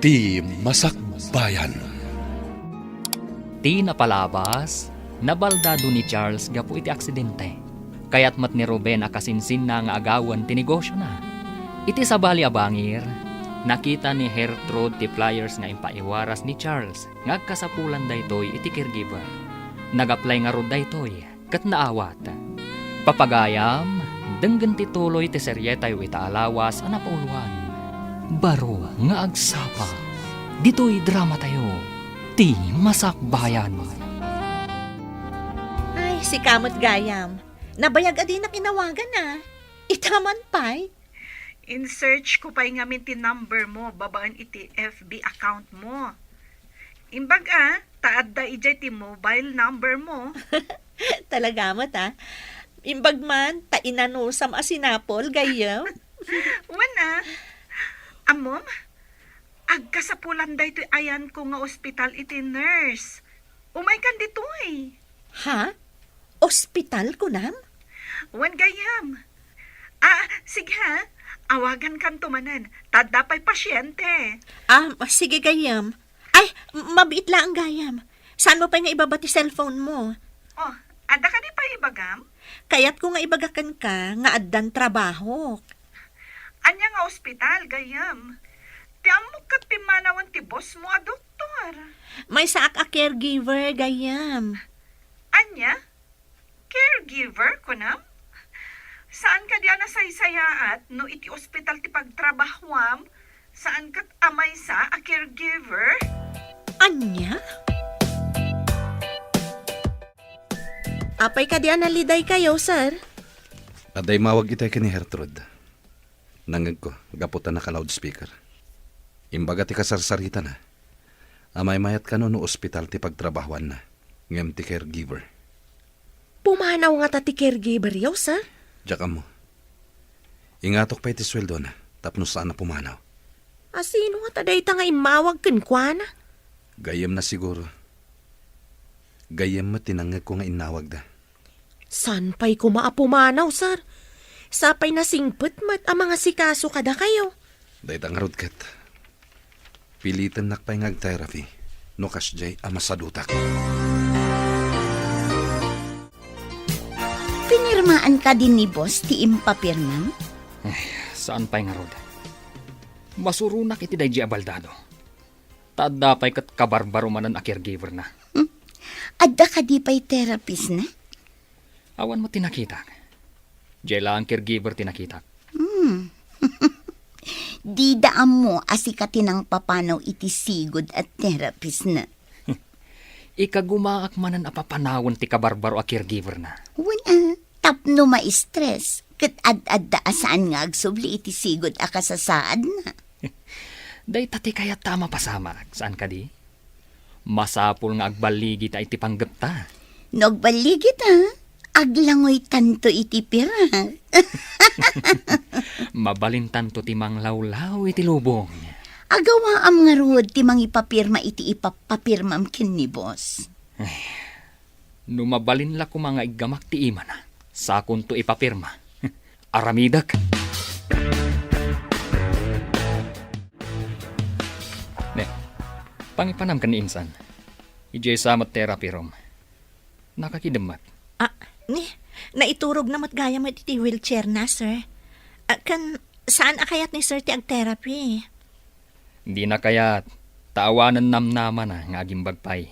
Ti Masakbayan. Ti napalabas, nabaldado ni Charles gapu iti aksidente. Kaya't mat ni Ruben akasinsin na nga agawan ti negosyo na. Iti sabali abangir, nakita ni Gertrude ti flyers nga impaiwaras ni Charles nga kasapulan daytoy iti caregiver. Nag-apply nga rod daytoy kat naawat. Papagayam, denggen ti tuloy ti seryetay ita alawas ana pauluan. Baro nga agsapa, dito'y drama tayo, Ti Masakbayan. Ay, si Kamot Gayam. Nabayag adi na kinawagan na. Itaman pa'y. In-search ko pa'y ngamin ti number mo, babaan iti FB account mo. Imbag taad da ijay ti mobile number mo. Talaga mat Imbag man, tainanusam asinapol, Gayam. Wana, amom, agkasapulan da ito ayan ko nga ospital iti nurse. Umay kan ditoy. Ha? Ospital ko nam? Wan Gayam. Sige awagan kan tumanan. Tadda pa'y pasyente. Sige Gayam. Ay, mabiit lang ang Gayam. Saan mo pa nga ibabati cellphone mo? Oh, ada ka di pa ibagam? Kaya't kung nga ibagakan ka, nga addan trabaho. Anya nga ospital, Gayam. Tiamok kat pimanawan ti boss mo doktor. May saak a caregiver, Gayam. Anya? Caregiver ko na? Saan ka diyan nasaysayaat no iti ospital ti pagtrabahwam? Saan kat amay sa a caregiver? Anya? Apay ka diyan naliday kayo, sir? Aday mawag itay ka ni Gertrude. Nangag ko, gaputan na ka loudspeaker. Imbaga ti kasarsarita na. Amay mayat ka no ospital ti pagtrabahuan na. Ngem ti caregiver. Pumanaw nga ta ti caregiver yaw, sir? Diyaka mo. Ingatok pa iti sweldo na. Tapno saan na pumanaw. Asino nga taday ta nga imawag kenkwana? Gayem na siguro. Gayem mo tinangag ko nga inawag da. San pa'y kumaapumanaw, sir? Sapay na singput mat ang mga sikaso kada kayo. Dahit ang rod kat. Pilitan nakpay ngag therapy. No kasjay amasadutak. Pinirmaan ka din ni boss ti impapirmam? Saan pa'y nga rod? Masurunak iti day abaldado. Tadda pa'y kat kabarbaro manan a caregiver na. Adda ka di pa'y therapist na? Awan mo tinakita. Jela ang caregiver tinakita. Di daan mo asikatin ang papanaw iti sigod at therapist na. Ikagumaak manan apapanawon ti kabarbaro a caregiver na. Wala, tapno ma-stress. Kat ad-adda asaan nga agsubli iti sigod a kasasaad na. Day tati kaya tama pasama. Saan ka di? Masapul nga agbaligi ta iti panggap ta. Nagbaligit aglangoy tanto iti pira. Mabalintan to ti manglawlaw iti lubong. Agawa am nga rod ti mangipapirma iti ipapapirmam kin ni boss. Numabalin la ko mga igamak ti ima na. Sakon to ipapirma. Aramidak. Ne, pangipanam ka ni insan. Ijay samat therapy room. Nakakidamat. Naiturog na matgaya mo iti wheelchair na, sir. Saan akayat ni sir ti ag-therapy? Hindi na kaya taawanan namnaman na nga agimbagpay.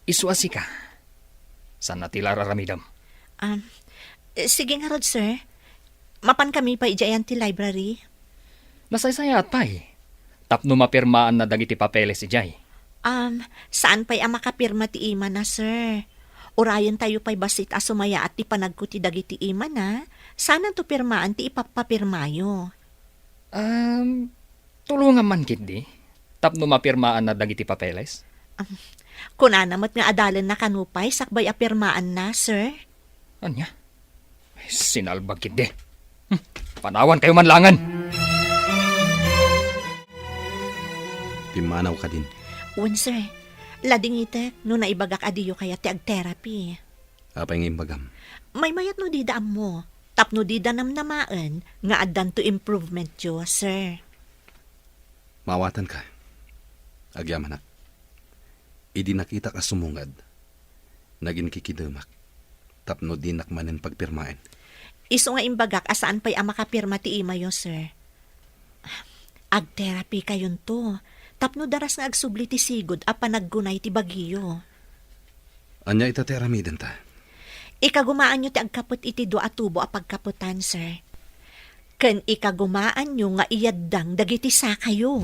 Isuasi ka. Saan natila raramidam? Sige nga rod, sir. Mapan kami pa ijayan ti library. Nasaysayat pa Tapno mapirmaan na dagiti papeles si Jay. Saan pa'y ang makapirma ti ima na, sir? Urayan tayo pa'y basit asumaya at ti panagko ti dagiti ima na. Saan to pirmaan ti ipapapirmayo? Tulungan man kit di. Tapno mapirmaan na dagiti papeles. Kunanamat nga adalan na kanupay, sakbay apirmaan na, sir. Anya? Sinalbag kit di. Panawan kayo manlangan. Pimanaw ka din. Wan, sir. Lading itek, no naibagak adiyo kaya ti ag-therapy. Apay nga imbagam. May mayat no di daam mo. Tapno di danam namaan, nga addan to improvement yo, sir. Mawatan ka. Agyaman na. Idi nakita ka sumungad. Naging kikidamak. Tapno dinak manin pagpirmain. Iso nga imbagak asaan pa'y ang makapirma ti imayo, sir. Ag-therapy kayon to. Tapno daras nga agsubli ti sigod a panaggunay ti bagiyo. Anya itateramiden ta. Ikagumaan nyo ti agkapot iti do atubo a pagkaputan, sir. Ken ikagumaan nyo nga iyaddang dagiti sa kayo.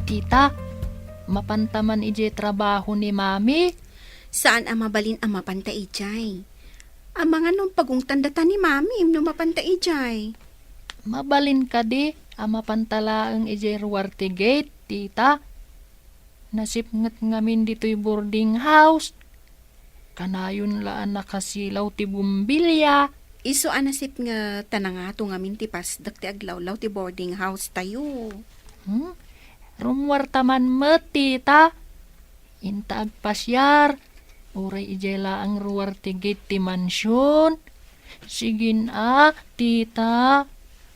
Tita, mapantaman ije trabaho ni Mami. Saan ang mabalin ang mapanta ijay? Ang mga nung pagong tandatan ni mami no mapanta ijay. Mabalin ka di, ang mapantalaang ije Ruarte Gate, tita. Nasipngat ngamin dito'y boarding house. Kanayon laan nakasilaw ti bumbilya. Iso anasip nga tanangato ngamin ti pasdak ti aglawlaw ti boarding house tayo. Rumwartaman mo, tita. Inta agpasyar. Uray ijela ang Ruarte Gate ti mansyon. Sigin tita.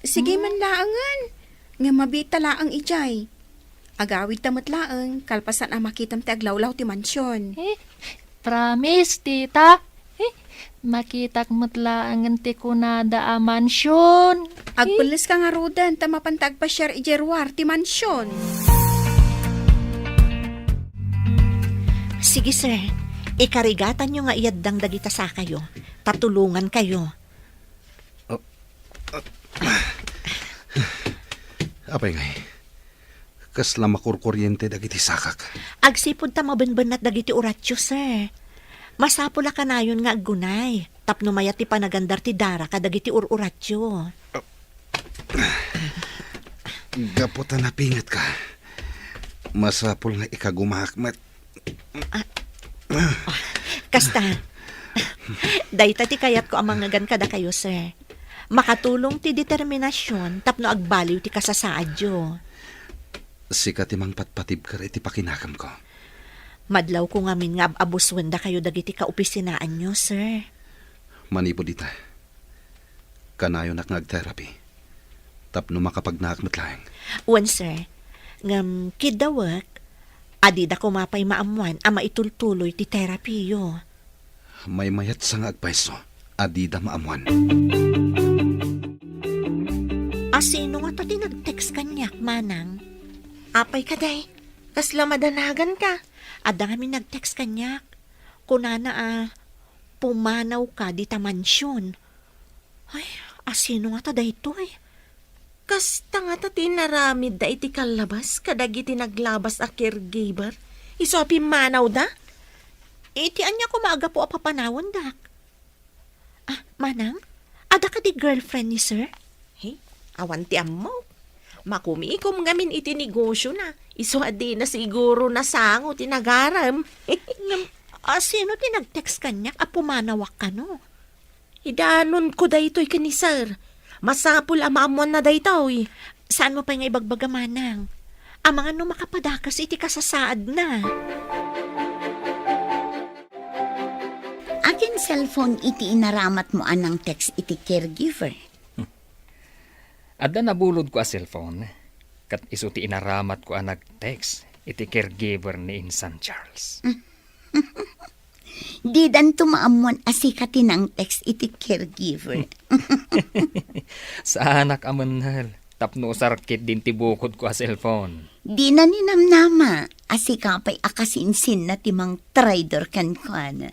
Sige man laangan. Nga mabita laang ijay. Agawid tamat laang kalpasan ang makitam ti aglawlaw ti mansyon. Promise, tita. Makitak matlaangan ti kunada a mansyon. Agpulis ka nga rodan ta mapantag pa share ijerwar ti mansyon. Sige, sir. Ikarigatan nyo nga iyaddang dagita sa kayo. Tatulungan kayo. Apay ngay. Kasla makurkuryente dagiti sakak. Agsipod ta mabenbenat dagiti uratyo, sir. Masapula ka na yun nga aggunay. Tapno mayat ti panagandar ti dara kadagiti ururatyo. Gaputan na pingat ka. Masapul nga ikagumakmat. Kasta, dayta ti kayat ko ang mga kada kayo, sir. Makatulong ti determinasyon tapno agbaliw ti kasasaadyo. Sika timang patpatib ka iti pakinakam ko. Madlaw ko ngamin nga abuswenda kayo dagiti kaopisinaan nyo, sir. Manipo dita. Kanayo nak nag-therapy. Tapno makapagnaakmat lang. Wan, sir. Ngam kidawak, adida ko mapay maamuan ama itultuloy ti therapy yo. May mayat sa nga agpaiso. Adida maamuan. Asino nga to ti nag-text kanyak, manang? Apay ka day. Kasla madanagan ka. Ada kami nag-text kanyak. Kunana pumanaw ka di ta mansyon. Ay, asino nga to dayto eh. Kasta nga ta tinaramid da iti kalabas kadagiti naglabas a caregiver. Iso manaw da? Iti anya ko maaga po apapanawon dak. Manang, ada ka di girlfriend ni sir? Hey, awan ti ammo. Makumiikom ngamin iti negosyo na. Iso adi na siguro nasango tinagaram. Sino ti nag-text kanyak pumanawak ka no? Idanon ko daytoy kani sir. Masapul amamon na daytoy. Saan mo pa nga ibagbaga, manang? Ang mga no makapadakas iti kasasaad na. Akin cellphone iti inaramat mo anang text iti caregiver. Adda nabulod ko a cellphone. Kat iso ti inaramat ko a nag-text. Iti caregiver ni Insan Charles. Di dan tumaamuan asikati ng text iti caregiver. Sa anak amanhal. Tapno sarkit din ti bukod ko a cellphone. Di na ninamnama asikapay akasinsin na timang trader kan kuana.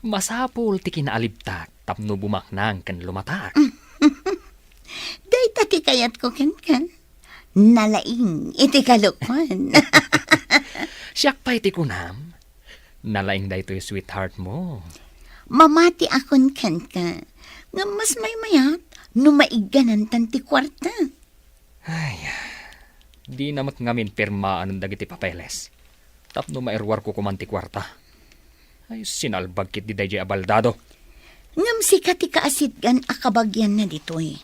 Masapul ti kinaalibtak. Tapno bumaknang kan lumatak. Day tati kayat ko kan. Nalaing iti kalukwan. Siyak pa iti kunam. Nalaing da ito'y sweetheart mo. Mamati akon kan ka. Nga mas may mayat no maiganan tanti kwarta. Ay, di namat ngamin pirmaan ng dagiti papeles. Tapno mairwar ko kumanti kwarta. Ay, sinalbag kit di dahi abaldado. Ngam si kati kaasidgan akabagyan na ditoy.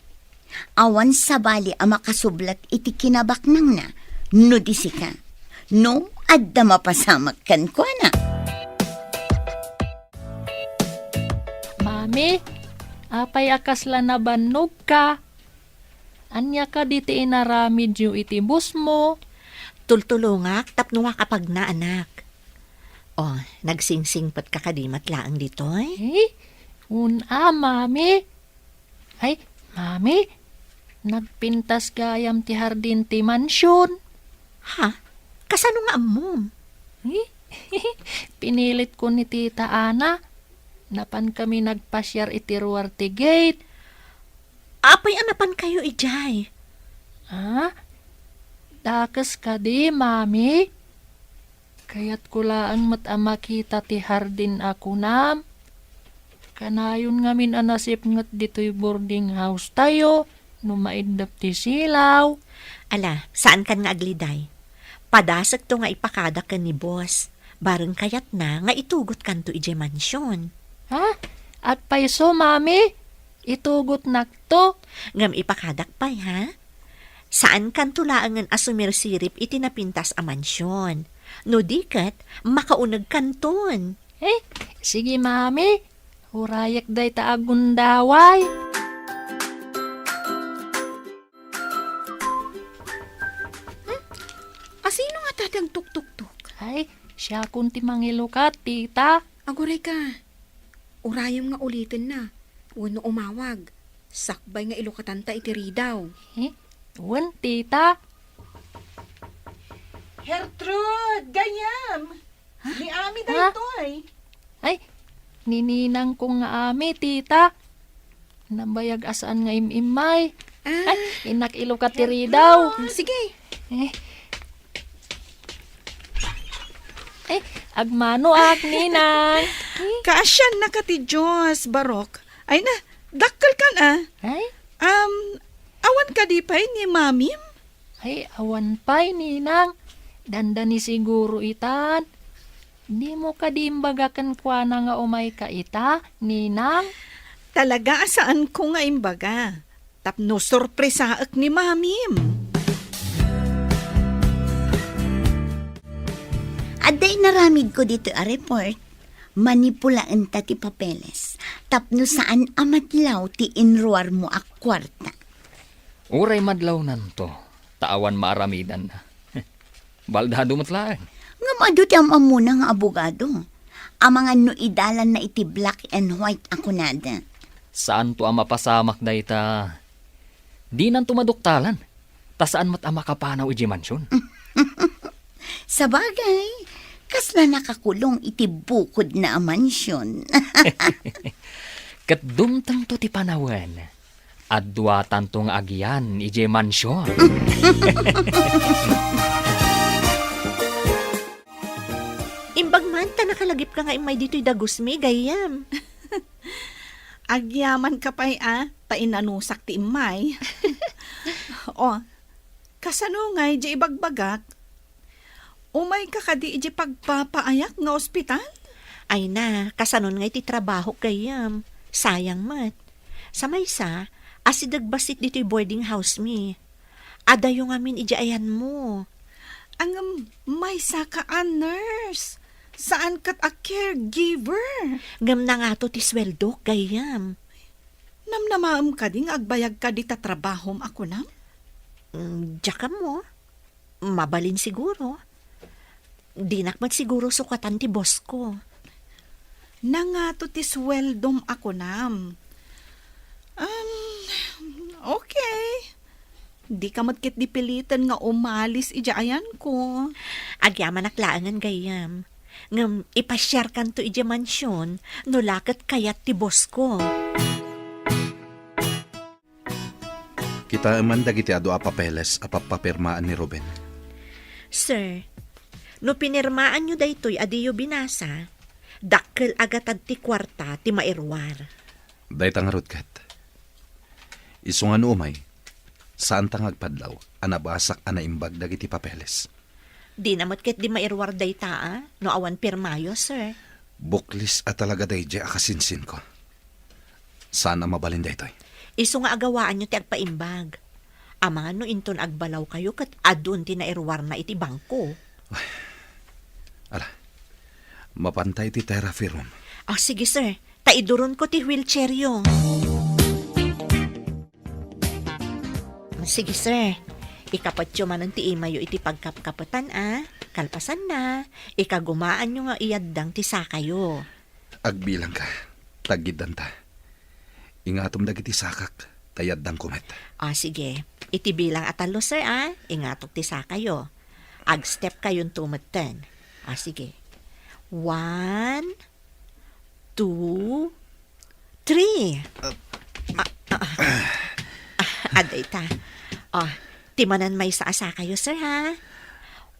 Awan sa bali ang makasublat iti kinabaknang na. No di sika. No, adda mapasamak kan ko na. Mami, Apay akas la na bannog ka. Anya ka di ti inaramid yu iti bus mo. Tultulungak, tapno kapag na anak. Oh, nagsingsingpat ka kadimat laang ditoy. Mami. Ay, mami, nagpintas gayam ti hardin ti mansyon. Ha? Kasano nga amom? Pinilit ko ni Tita Ana. Napan kami nagpasyar iti ruwar ti gate. Apay anapan kayo ijay. Ha? Dakas ka di, mami. Kayat kulaan mat makita ti hardin ako nam. Kanayon ngamin anasip ngat dito'y boarding house tayo. Numaidap ti silaw. Ala, saan kan nga agliday? Padasag to nga ipakada ka ni boss. Bareng kayat na nga itugot kanto ijay mansyon. Ha? At paiso, mami? Itugot nakto. Ngam ipakadak pa, ha? Saan kan tulaangan asumir sirip itinapintas a mansyon? No dikat, makaunag kanton. Sige, mami. Hurayak day taagundaway. Asino nga tatang tuk-tuk-tuk? Ay, siya kunti mangilukat, tita. Aguray ka. Urayam nga ulitin na. Wano umawag. Sakbay nga ilukatanta itiri daw. Wan, tita. Gertrude, gayam. Ni Ami Ha? daytoy. Ay, nininang ko nga ami, tita. Nabayag asaan nga imimay. Ay, inak ilukat tiri daw. Sige. Agmano ak, ninang. Kaasyan na ka ti Diyos, Barok. Ay na, dakkel ka na. Ay, Awan ka di pa ni Mamim? ay, awan pa'y, ninang. Dandani siguro itan. Di mo ka diimbagakan kwa na nga umay ka ita, ninang. Talaga asaan ko nga imbaga. Tapno sorpresaak ni Mamim. Aday naramid ko dito a report. Manipulaan ta ti papeles. Tapno saan amadlaw ti inruar mo a kwarta. Uray madlaw nanto. Taawan maaramidan na. Baldado matlaan. Nga mado ti amamuna nga abogado. Ang mga no idalan na iti black and white ako nada. Saan to ang mapasamak da ita? Di nan tumaduktalan. Ta saan mat ang makapanaw iji mansyon? Sa bagay, kasla nakakulong iti bukod na a mansyon. Kat dumtang to ti panawan. Adwatan tong agyan iji mansyon. Imbag man, ta nakalagip ka nga imay dito'y dagusmi, gayam. Agyaman ka pa'y tainanusak ti imay. O, kasano nga di ibagbagak? Umay ka kadi iji pagpapaayak nga ospital? Ay na, kasanon nga iti trabaho gayam. Sayang mat. Sa maysa, asidagbasit dito'y boarding house mi. Adayo nga min iji ayan mo. Ang may sakaan nurse. Saan kat a caregiver? Ngam na nga to ti sweldo, gayam. Namnamaam ka ding agbayag ka di tatrabahom ako nam? Diyaka mo. Mabalin siguro. Dinak siguro sukatan ti boss ko. Nangato ti sweldom ako nam. Okay. Di ka matkit dipilitan nga umalis ijaayan ko. Agyaman aklaangan gayam. Ngam ipasyar kan to ija mansyon, no lakat kayat ti boss ko. Kita man dagiti adu a papeles a papapirmaan ni Ruben. Sir, no pinirmaan nyo daytoy adiyo binasa, dakkel agatad ti kwarta ti mairwar. Daytang rutkat. Isungan umay, saan tang agpadlaw, anabasak anaimbag dagiti papeles. Di namat ket di mairwar dayta no awan pirmayo, sir. Buklis at talaga dayjay akasinsin ko. Sana mabalin daytoy. Isu nga agawaan nyo ti agpaimbag. Ama no inton agbalaw kayo kat adun ti nairwar na iti bangko. Ala, mapantay ti therapy room. Sige, sir. Taiduron ko ti wheelchair yung. Sige, sir. Ikapatyo man ang tiimayo iti pagkapkapatan, Kalpasan na. Ikagumaan nyo nga iyaddang tisa kayo. Agbilang ka. Tagidan ta. Ingatom dagiti sakak. Tayaddang kumet. Sige. Iti bilang atalo, sir, Ingatok tisa kayo. Ag-step kayong tumatan. Sige. 1, 2, 3. Aday ta. Timanan may sa kayo, sir, 1,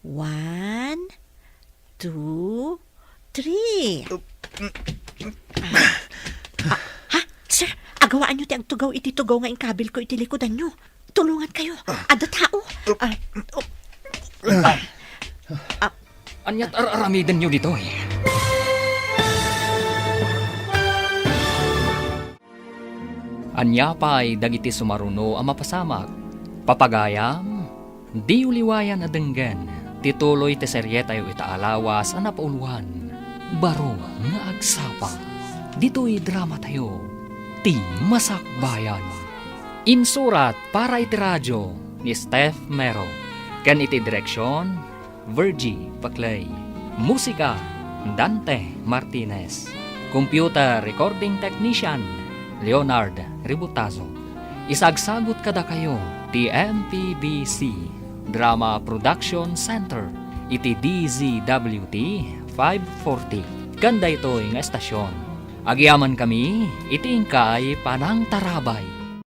2, 3. Sir, agawaan nyo ti agtugaw iti tugaw nga ingkabil ko iti likodan nyo. Tulungan kayo. Ada tao. Anyat aramiden nyo dito eh. Anya pa'y dagiti sumaruno ang mapasamak. Papagayam, di uliwayan na denggan. Tituloy te seryeta yu itaalawas ang napauluhan. Baro nga agsapa. Dito'y drama tayo. Ti Masakbayan. Insurat para iti radyo ni Steph Mero. Ken iti direksyon, Virgie Paclay. Musika, Dante Martinez. Computer recording technician, Leonard Ributazo. Isagsagot kada kayo ti MPBC Drama Production Center iti DZWT 540. Kanda ito'y nga estasyon. Agyaman kami iti ingkay Panang Tarabay.